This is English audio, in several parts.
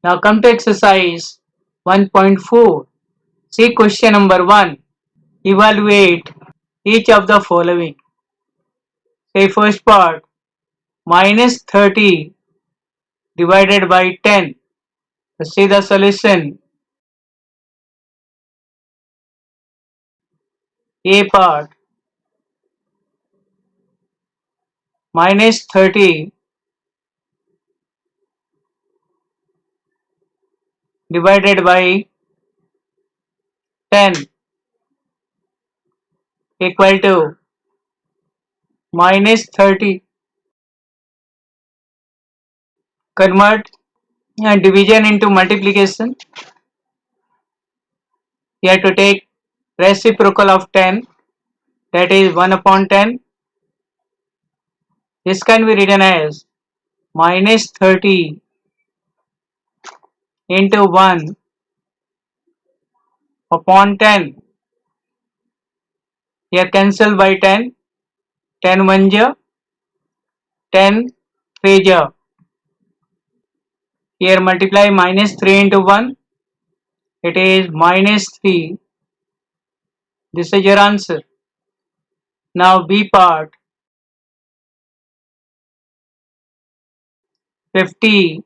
Now come to exercise 1.4. See question number 1. Evaluate each of the following. Say first part, minus 30 divided by 10. See the solution. A part, minus 30 divided by 10 equal to minus 30. Convert division into multiplication. You have to take reciprocal of 10, that is 1 upon 10. This can be written as minus 30 into 1 upon 10. Here cancel by 10. 10 1 ja, 10 3 ja. Here multiply minus 3 into 1. It is minus 3. This is your answer. Now B part, 50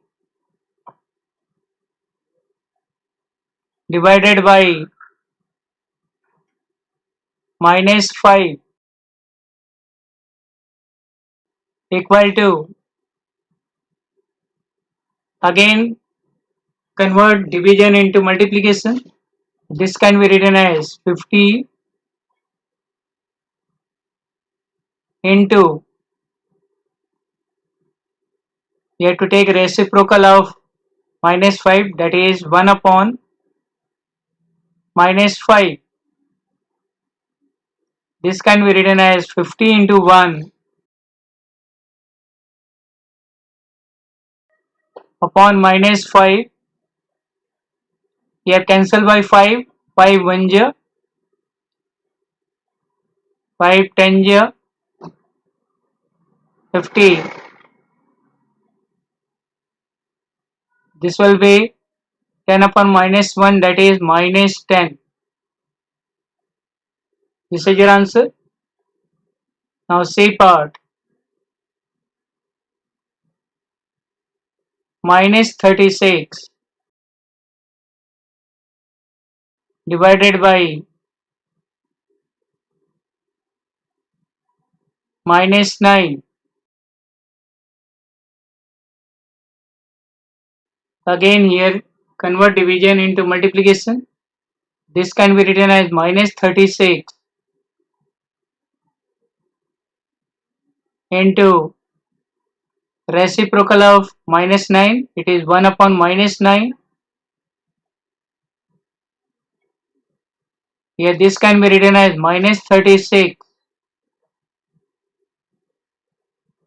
divided by minus 5 equal to, again convert division into multiplication. This can be written as 50 into, you have to take reciprocal of minus 5, that is 1 upon minus 5. This can be written as 50 into 1 upon minus 5. Here cancel by 5. 5 1 ja, 5 10 ja, 50. This will be 10 upon minus 1, that is minus 10. This is your answer. Now C part, minus 36 divided by minus 9. Again here convert division into multiplication. This can be written as minus 36 into reciprocal of minus 9. It is 1 upon minus 9. Here this can be written as minus 36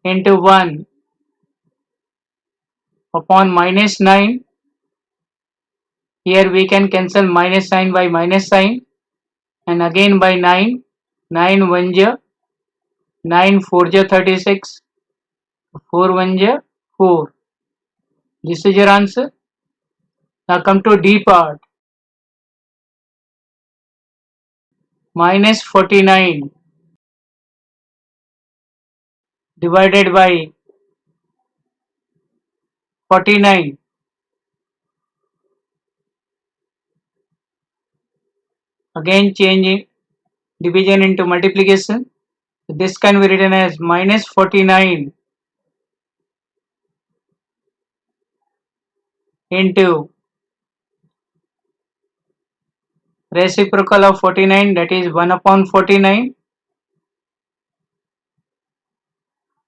into 1 upon minus 9. Here we can cancel minus sign by minus sign, and again by 9. 9 1 ja, 9 4 ja 36, 4 1 ja 4. This is your answer. Now come to D part, minus 49 divided by 49. Again changing division into multiplication. This can be written as minus 49 into reciprocal of 49, that is 1 upon 49.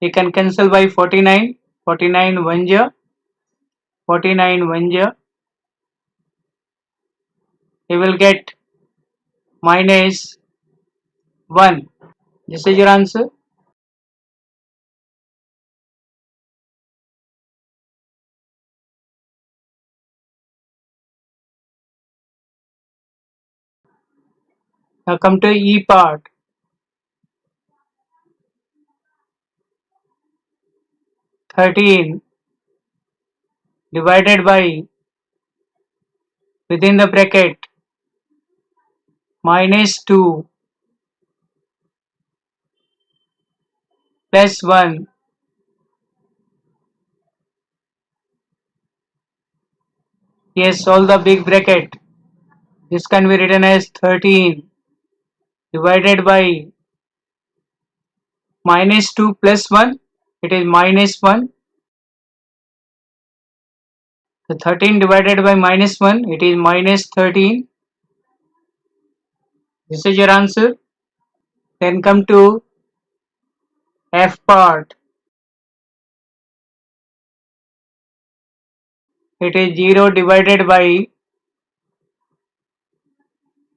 We can cancel by 49. 49 1 ja, 49 1 ja. We will get minus 1. This is your answer. Now come to E part, 13 divided by within the bracket -2 plus 1. Yes, solve the big bracket. This can be written as 13 divided by -2 plus 1. It is -1. So 13 divided by -1, it is -13. This is your answer. Then come to F part. It is 0 divided by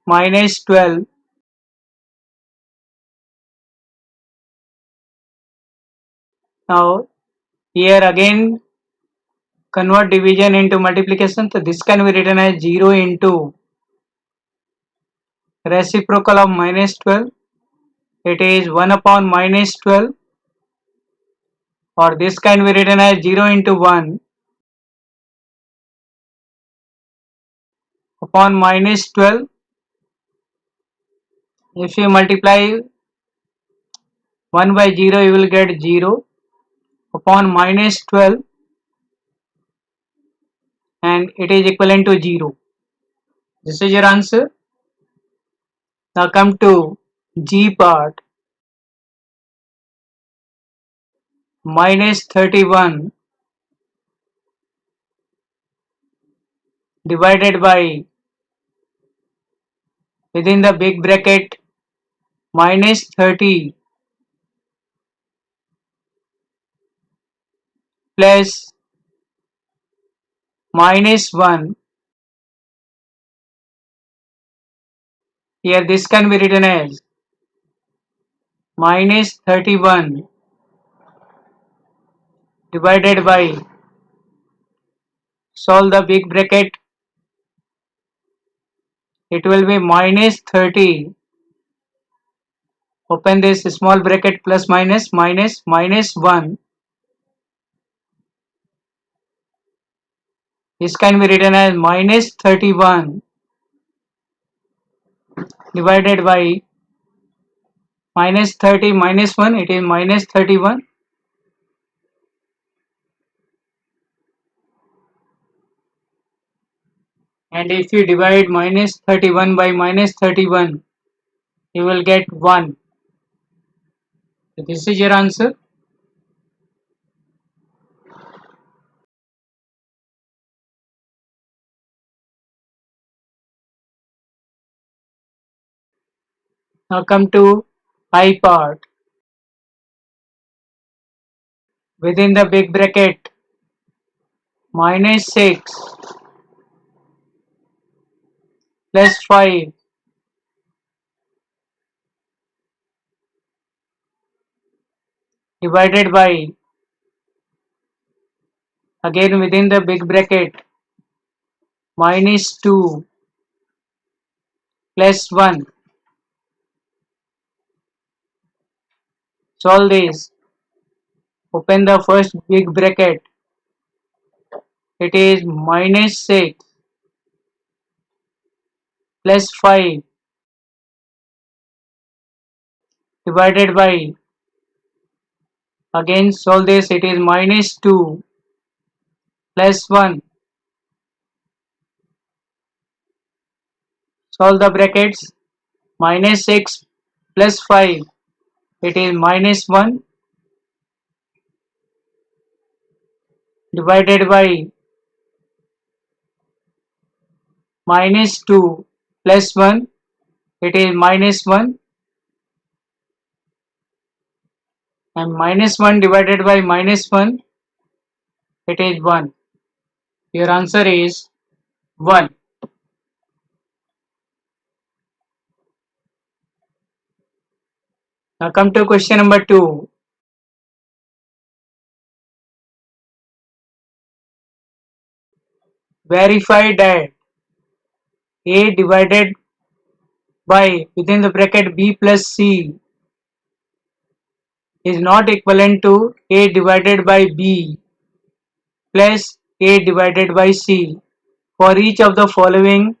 -12. Now here again convert division into multiplication. So this can be written as 0 into reciprocal of -12. It is 1 upon -12, or this can be written as 0 into 1 upon -12. If you multiply 1 by 0, you will get 0 upon -12, and it is equivalent to 0. This is your answer. Now come to G part. -31 divided by, within the big bracket, -30 plus -1. Here this can be written as -31 divided by, solve the big bracket, it will be -30, open this small bracket, plus minus minus -1. This can be written as -31 divided by -30 -1, it is -31. And if you divide -31 by -31, you will get 1. So this is your answer. Now come to I part. Within the big bracket, -6 plus 5 divided by, again within the big bracket, -2 plus 1. Solve this. Open the first big bracket. It is -6 plus 5 divided by, again solve this, it is -2 plus 1. Solve the brackets. -6 plus 5, it is -1 divided by -2 plus 1, it is -1, and -1 divided by -1, it is 1. Your answer is 1. Now come to question number 2. Verify that A divided by, within the bracket, B plus C is not equivalent to A divided by B plus A divided by C. for each of the following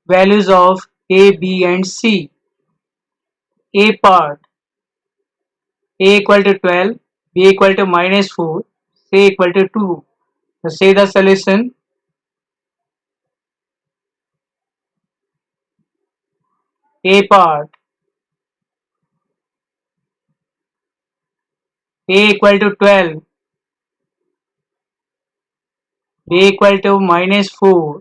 values of A, B and C. A part, A equal to 12, B equal to minus 4, C equal to 2. So say the solution. A part, A equal to 12, B equal to minus 4,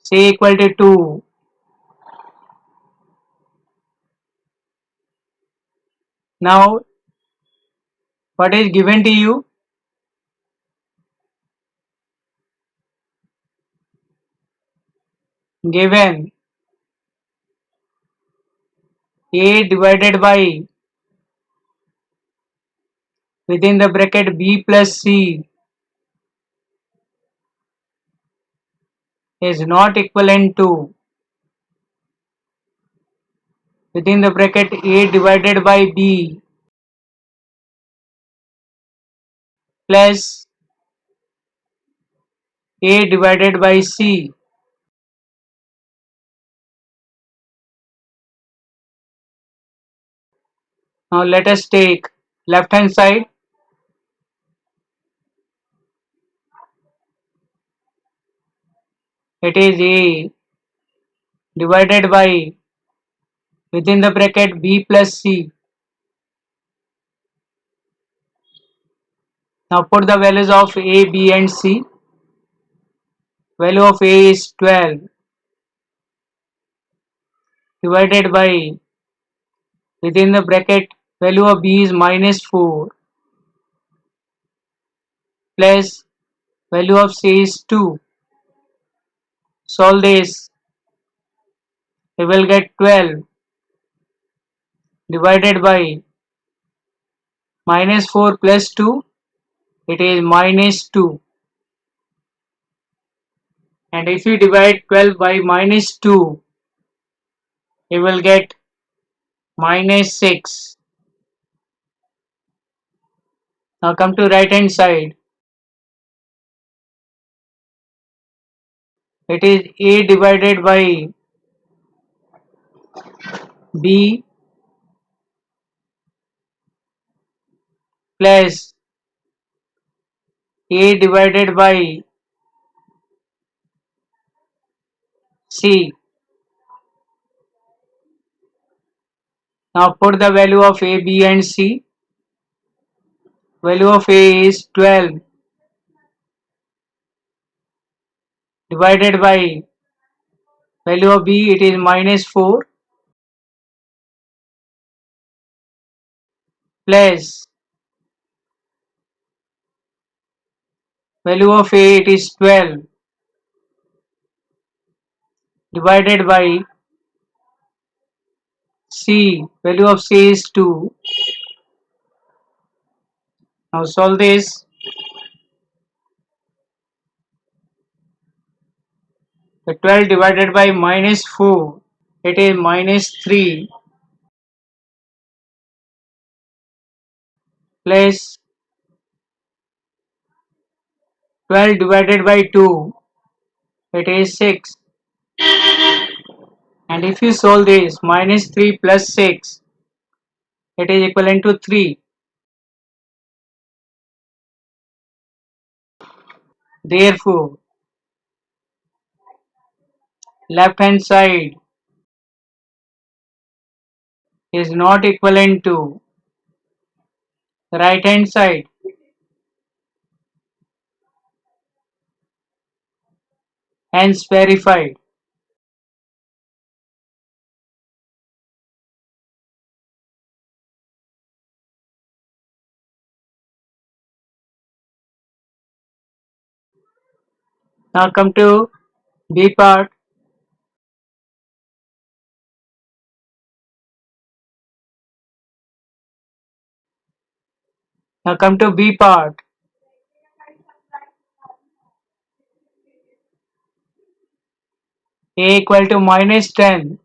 C equal to 2. Now what is given to you? Given A divided by within the bracket B plus C is not equivalent to within the bracket A divided by B plus A divided by C. Now let us take left hand side. It is A divided by within the bracket B plus C. Now put the values of A, B and C. Value of A is 12 divided by within the bracket value of B is minus 4 plus value of C is 2. Solve this. We will get 12 divided by minus 4 plus 2. It is minus 2. And if you divide 12 by minus 2, you will get minus 6. Now come to right hand side. It is A divided by B plus A divided by C. Now put the value of A, B and C. Value of A is 12 divided by value of B, it is minus 4 plus value of A, it is 12 divided by C. Value of C is 2. Now solve this. The 12 divided by minus 4, it is minus 3 plus 12 divided by 2, it is 6. And if you solve this, minus 3 plus 6, it is equivalent to 3. Therefore, left hand side is not equivalent to right hand side. Hence verified. Now come to B part. Now come to B part. A equal to minus 10.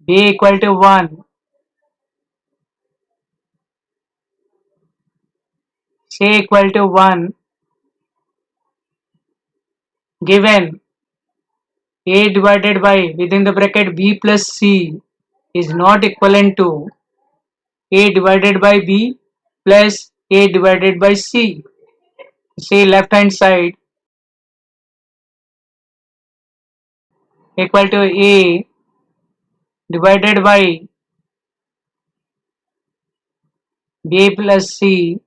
B equal to 1. say equal to 1, given a divided by within the bracket b plus c is not equivalent to a divided by b plus a divided by c. Say left hand side equal to a divided by b plus c.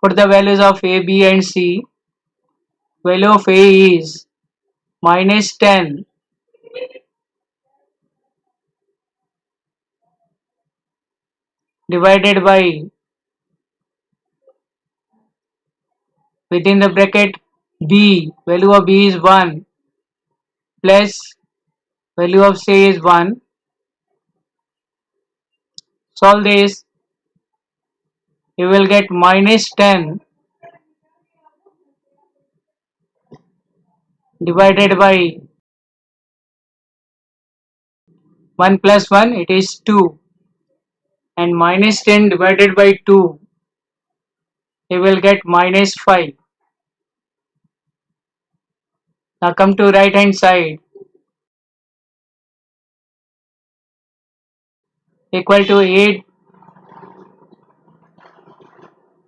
Put the values of a, b and c. Value of a is minus 10 divided by within the bracket b, value of b is 1 plus value of c is 1. Solve this, you will get minus 10 divided by 1 plus 1, it is 2, and minus 10 divided by 2, you will get minus 5. Now come to right hand side equal to 8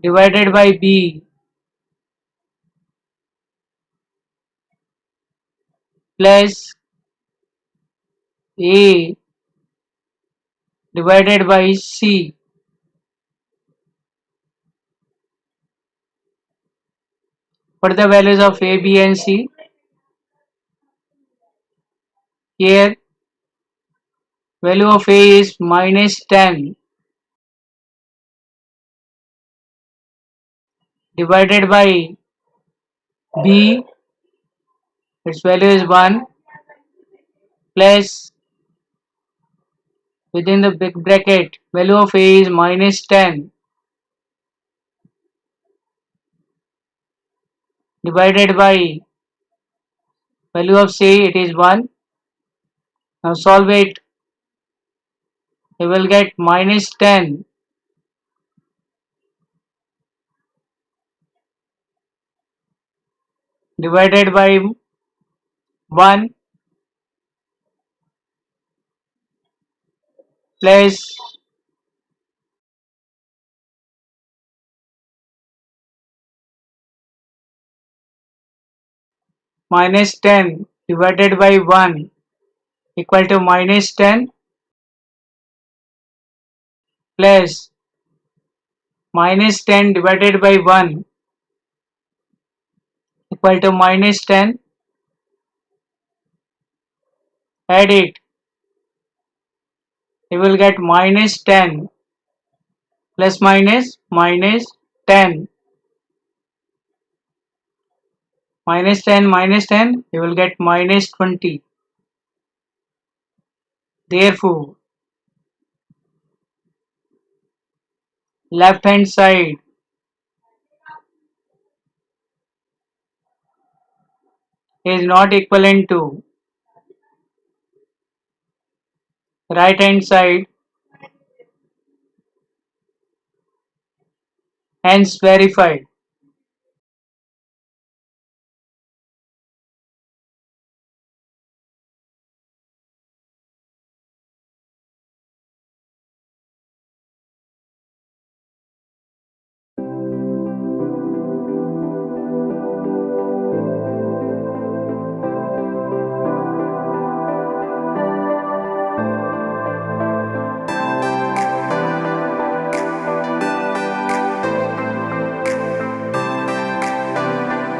divided by b plus a divided by c. Put the values of a, b and c. Here value of a is minus 10 divided by b, its value is 1 plus within the big bracket value of a is minus 10 divided by value of c, it is 1. Now solve it, you will get minus 10 divided by 1 plus minus 10 divided by 1 equal to minus 10 plus minus 10 divided by 1 equal to minus 10. Add it, you will get minus 10 plus minus 10 minus 10, you will get minus 20. Therefore left hand side is not equivalent to right hand side, hence verified.